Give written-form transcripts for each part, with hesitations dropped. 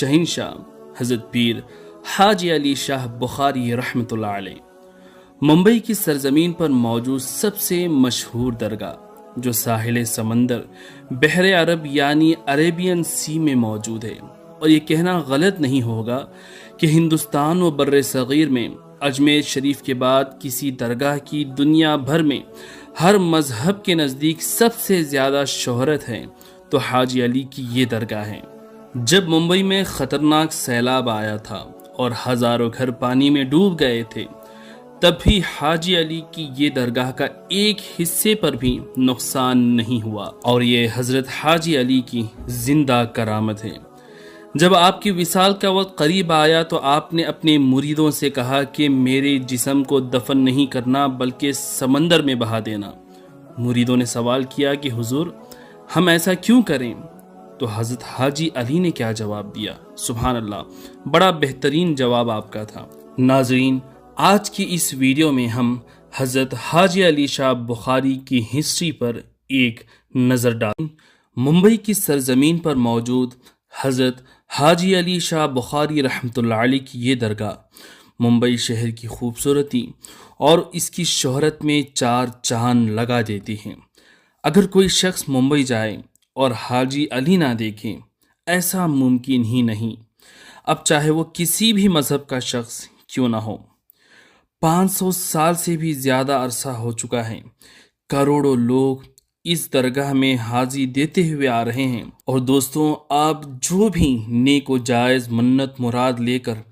शहंशाह हज़रत पीर हाजी अली शाह बुखारी रहमतुल्लाह अलैह मुंबई की सरजमीन पर मौजूद सबसे मशहूर दरगाह जो साहिल समंदर बहरे अरब यानी अरेबियन सी में मौजूद है। और ये कहना गलत नहीं होगा कि हिंदुस्तान व बर्रे सगीर में अजमेर शरीफ के बाद किसी दरगाह की दुनिया भर में हर मजहब के नज़दीक सबसे ज़्यादा शोहरत है तो हाजी अली की ये दरगाह है। जब मुंबई में ख़तरनाक सैलाब आया था और हज़ारों घर पानी में डूब गए थे, तब भी हाजी अली की ये दरगाह का एक हिस्से पर भी नुकसान नहीं हुआ और ये हज़रत हाजी अली की जिंदा करामत है। जब आपकी विसाल का वक्त करीब आया तो आपने अपने मुरीदों से कहा कि मेरे जिस्म को दफन नहीं करना बल्कि समंदर में बहा देना। मुरीदों ने सवाल किया कि हुजूर हम ऐसा क्यों करें? तो हज़रत हाजी अली ने क्या जवाब दिया? सुभान अल्लाह, बड़ा बेहतरीन जवाब आपका था। नाज़रीन, आज की इस वीडियो में हम हज़रत हाजी अली शाह बुखारी की हिस्ट्री पर एक नज़र डालें। मुंबई की सरजमीन पर मौजूद हज़रत हाजी अली शाह बुखारी रहमतुल्लाह अलैह की ये दरगाह मुंबई शहर की खूबसूरती और इसकी शोहरत में चार चांद लगा देती हैं। अगर कोई शख्स मुंबई जाए और हाजी अली ना देखे, ऐसा मुमकिन ही नहीं। अब चाहे वो किसी भी मज़हब का शख्स क्यों ना हो। 500 साल से भी ज़्यादा अरसा हो चुका है। करोड़ों लोग इस दरगाह में हाज़ी देते हुए आ रहे हैं। और दोस्तों, आप जो भी नेक व जायज़ मन्नत मुराद लेकर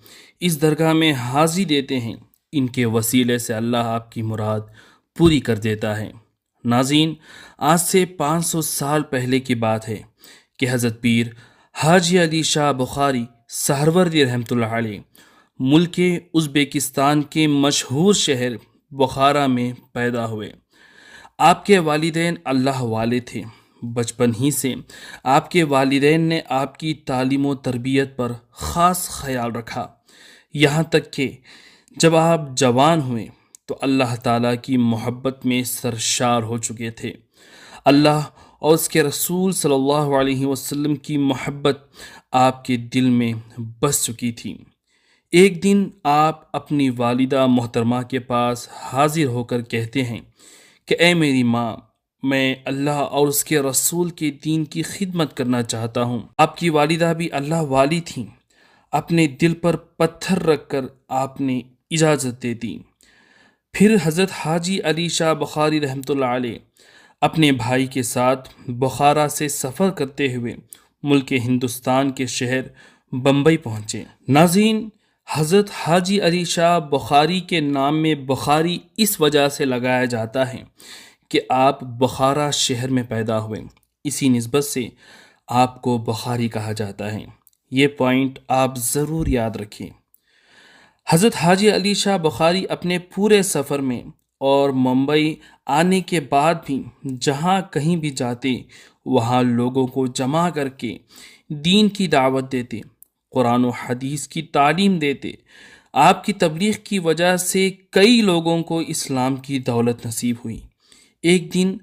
इस दरगाह में हाज़ी देते हैं, इनके वसीले से अल्लाह आपकी मुराद पूरी कर देता है। नाज़रीन, आज से 500 साल पहले की बात है कि हज़रत पीर हाजी अली शाह बुखारी सहरवर्दी रहमतुल्लाह अलैह मुल्क उज़्बेकिस्तान के मशहूर शहर बुखारा में पैदा हुए। आपके वालिदैन अल्लाह वाले थे। बचपन ही से आपके वालिदैन ने आपकी तालीम व तरबियत पर ख़ास ख्याल रखा। यहाँ तक कि जब आप जवान हुए तो अल्लाह ताला की मोहब्बत में सरशार हो चुके थे। अल्लाह और उसके रसूल सल्लल्लाहु अलैहि वसल्लम की मोहब्बत आपके दिल में बस चुकी थी। एक दिन आप अपनी वालिदा मोहतरमा के पास हाजिर होकर कहते हैं कि ऐ मेरी माँ, मैं अल्लाह और उसके रसूल के दीन की खिदमत करना चाहता हूँ। आपकी वालिदा भी अल्लाह वाली थीं। अपने दिल पर पत्थर रखकर आपने इजाज़त दे दी। फिर हज़रत हाजी अली शाह बुखारी रहमतुल्लाह अलैह अपने भाई के साथ बुखारा से सफ़र करते हुए मुल्क हिंदुस्तान के शहर बम्बई पहुँचे। नाज़रीन, हज़रत हाजी अली शाह बुखारी के नाम में बुखारी इस वजह से लगाया जाता है कि आप बुखारा शहर में पैदा हुए। इसी निस्बत से आपको बुखारी कहा जाता है। ये पॉइंट आप ज़रूर याद रखें। हज़रत हाजी अली शाह बुखारी अपने पूरे सफ़र में और मुंबई आने के बाद भी जहाँ कहीं भी जाते, वहाँ लोगों को जमा करके दीन की दावत देते, कुरान और हदीस की तालीम देते। आपकी तबलीग की वजह से कई लोगों को इस्लाम की दौलत नसीब हुई। एक दिन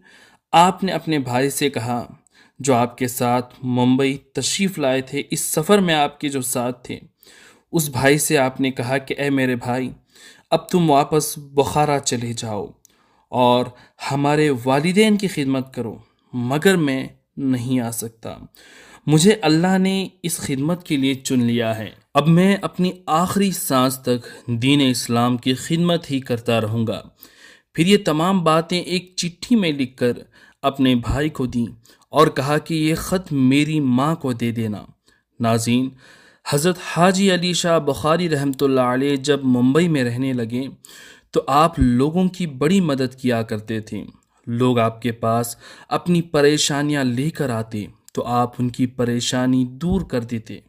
आपने अपने भाई से कहा, जो आपके साथ मुंबई तशरीफ़ लाए थे, इस सफ़र में आपके जो साथ थे, उस भाई से आपने कहा कि ऐ मेरे भाई, अब तुम वापस बुखारा चले जाओ और हमारे वालिदैन की खिदमत करो, मगर मैं नहीं आ सकता। मुझे अल्लाह ने इस खिदमत के लिए चुन लिया है। अब मैं अपनी आखिरी सांस तक दीन इस्लाम की खिदमत ही करता रहूँगा। फिर ये तमाम बातें एक चिट्ठी में लिखकर अपने भाई को दी और कहा कि ये ख़त मेरी माँ को दे देना। नाज़रीन, हज़रत हाजी अली शाह बुखारी रहमतुल्लाह अलैह जब मुंबई में रहने लगे तो आप लोगों की बड़ी मदद किया करते थे। लोग आपके पास अपनी परेशानियां लेकर आते तो आप उनकी परेशानी दूर कर देते।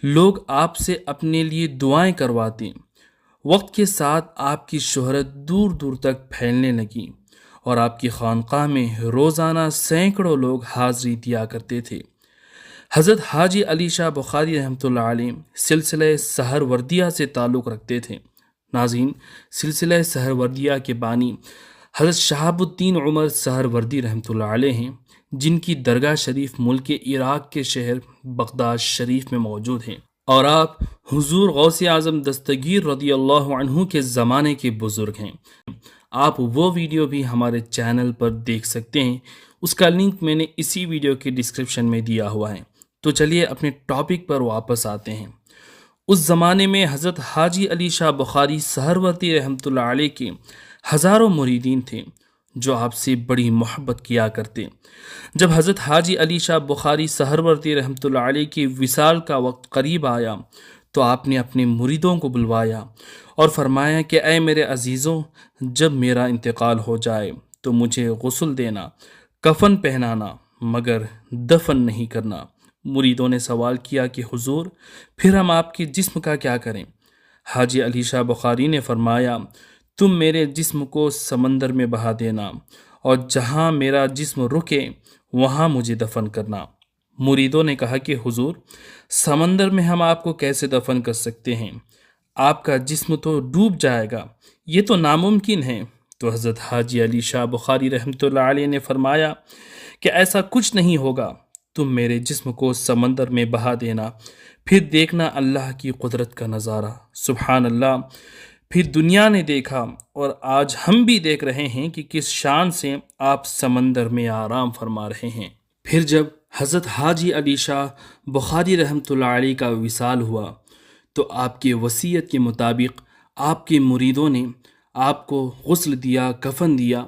लोग आपसे अपने लिए दुआएं करवाते। वक्त के साथ आपकी शोहरत दूर दूर तक फैलने लगी और आपकी खानकाह में रोज़ाना सैकड़ों लोग हाज़री दिया करते थे। हज़रत हाजी अली शाह बुखारी रहमतुल्लाह अलैह सिलसिला सहरवर्दिया से ताल्लुक़ रखते थे। नाज़रीन, सिलसिला सहरवर्दिया के बानी हज़रत शहाबुद्दीन उमर सहरवर्दी रहमतुल्लाह अलैह हैं, جن کی درگاہ شریف ملک عراق کے شہر بغداد شریف میں موجود ہیں، اور آپ حضور غوث اعظم دستگیر رضی اللہ عنہ کے زمانے کے بزرگ ہیں۔ آپ وہ ویڈیو بھی ہمارے چینل پر دیکھ سکتے ہیں، اس کا لنک میں نے اسی ویڈیو کے ڈسکرپشن میں دیا ہوا ہے۔ تو چلیے اپنے ٹاپک پر واپس آتے ہیں۔ اس زمانے میں حضرت حاجی علی شاہ بخاری سہروردی رحمۃ اللہ علیہ کے ہزاروں مریدین تھے جو آپ سے بڑی محبت کیا کرتے۔ جب حضرت حاجی علی شاہ بخاری سہروردی رحمۃ اللہ علیہ کی وصال کا وقت قریب آیا تو آپ نے اپنے مریدوں کو بلوایا اور فرمایا کہ اے میرے عزیزوں، جب میرا انتقال ہو جائے تو مجھے غسل دینا، کفن پہنانا، مگر دفن نہیں کرنا۔ مریدوں نے سوال کیا کہ حضور، پھر ہم آپ کے جسم کا کیا کریں؟ حاجی علی شاہ بخاری نے فرمایا، تم میرے جسم کو سمندر میں بہا دینا اور جہاں میرا جسم رکے وہاں مجھے دفن کرنا۔ مریدوں نے کہا کہ حضور، سمندر میں ہم آپ کو کیسے دفن کر سکتے ہیں؟ آپ کا جسم تو ڈوب جائے گا، یہ تو ناممکن ہے۔ تو حضرت حاجی علی شاہ بخاری رحمۃ اللہ علیہ نے فرمایا کہ ایسا کچھ نہیں ہوگا، تم میرے جسم کو سمندر میں بہا دینا، پھر دیکھنا اللہ کی قدرت کا نظارہ۔ سبحان اللہ! پھر دنیا نے دیکھا اور آج ہم بھی دیکھ رہے ہیں کہ کس شان سے آپ سمندر میں آرام فرما رہے ہیں۔ پھر جب حضرت حاجی علی شاہ بخاری رحمۃ اللہ علیہ کا وصال ہوا تو آپ کی وصیت کے مطابق آپ کے مریدوں نے آپ کو غسل دیا، کفن دیا،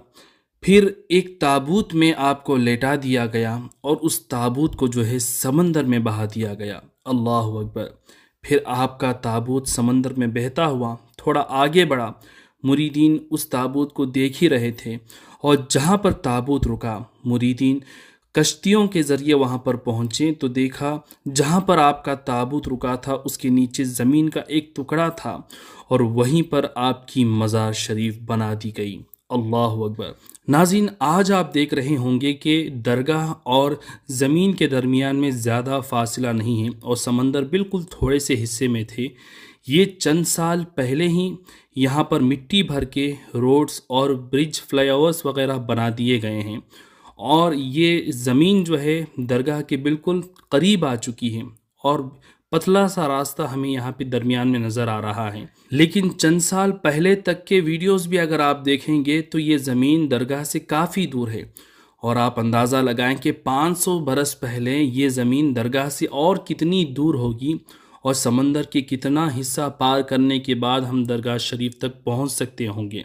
پھر ایک تابوت میں آپ کو لیٹا دیا گیا اور اس تابوت کو جو ہے سمندر میں بہا دیا گیا۔ اللہ اکبر! پھر آپ کا تابوت سمندر میں بہتا ہوا تھوڑا آگے بڑھا، مریدین اس تابوت کو دیکھ ہی رہے تھے، اور جہاں پر تابوت رکا مریدین کشتیوں کے ذریعے وہاں پر پہنچے تو دیکھا جہاں پر آپ کا تابوت رکا تھا اس کے نیچے زمین کا ایک ٹکڑا تھا اور وہیں پر آپ کی مزار شریف بنا دی گئی۔ اللہ اکبر! ناظرین، آج آپ دیکھ رہے ہوں گے کہ درگاہ اور زمین کے درمیان میں زیادہ فاصلہ نہیں ہے اور سمندر بالکل تھوڑے سے حصے میں تھے۔ یہ چند سال پہلے ہی یہاں پر مٹی بھر کے روڈز اور برج فلائی اوورز وغیرہ بنا دیے گئے ہیں، اور یہ زمین جو ہے درگاہ کے بالکل قریب آ چکی ہے اور پتلا سا راستہ ہمیں یہاں پہ درمیان میں نظر آ رہا ہے۔ لیکن چند سال پہلے تک کے ویڈیوز بھی اگر آپ دیکھیں گے تو یہ زمین درگاہ سے کافی دور ہے، اور آپ اندازہ لگائیں کہ 500 برس پہلے یہ زمین درگاہ سے اور کتنی دور ہوگی، اور سمندر کے کتنا حصہ پار کرنے کے بعد ہم درگاہ شریف تک پہنچ سکتے ہوں گے۔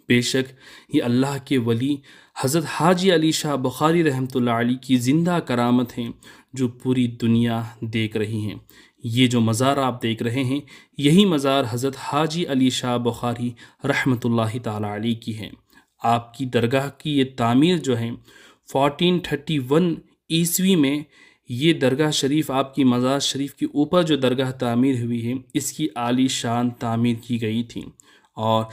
بے شک یہ اللہ کے ولی حضرت حاجی علی شاہ بخاری رحمۃ اللہ علیہ کی زندہ کرامت ہیں جو پوری دنیا دیکھ رہی ہیں۔ یہ جو مزار آپ دیکھ رہے ہیں یہی مزار حضرت حاجی علی شاہ بخاری رحمۃ اللہ تعالی علیہ کی ہے۔ آپ کی درگاہ کی یہ تعمیر جو ہے 1431 عیسوی میں، یہ درگاہ شریف آپ کی مزار شریف کے اوپر جو درگاہ تعمیر ہوئی ہے اس کی عالی شان تعمیر کی گئی تھی، اور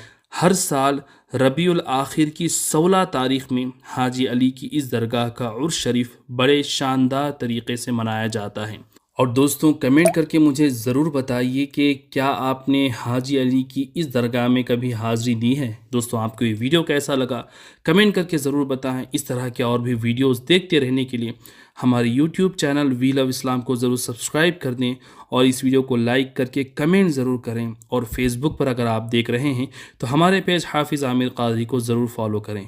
ہر سال ربیع الاخر کی 16 تاریخ میں حاجی علی کی اس درگاہ کا عرس شریف بڑے شاندار طریقے سے منایا جاتا ہے۔ اور دوستوں، کمنٹ کر کے مجھے ضرور بتائیے کہ کیا آپ نے حاجی علی کی اس درگاہ میں کبھی حاضری دی ہے؟ دوستوں، آپ کو یہ ویڈیو کیسا لگا کمنٹ کر کے ضرور بتائیں۔ اس طرح کے اور بھی ویڈیوز دیکھتے رہنے کے لیے ہمارے یوٹیوب چینل وی لو اسلام کو ضرور سبسکرائب کر دیں، اور اس ویڈیو کو لائک کر کے کمنٹ ضرور کریں، اور فیس بک پر اگر آپ دیکھ رہے ہیں تو ہمارے پیج حافظ عامر قادری کو ضرور فالو کریں۔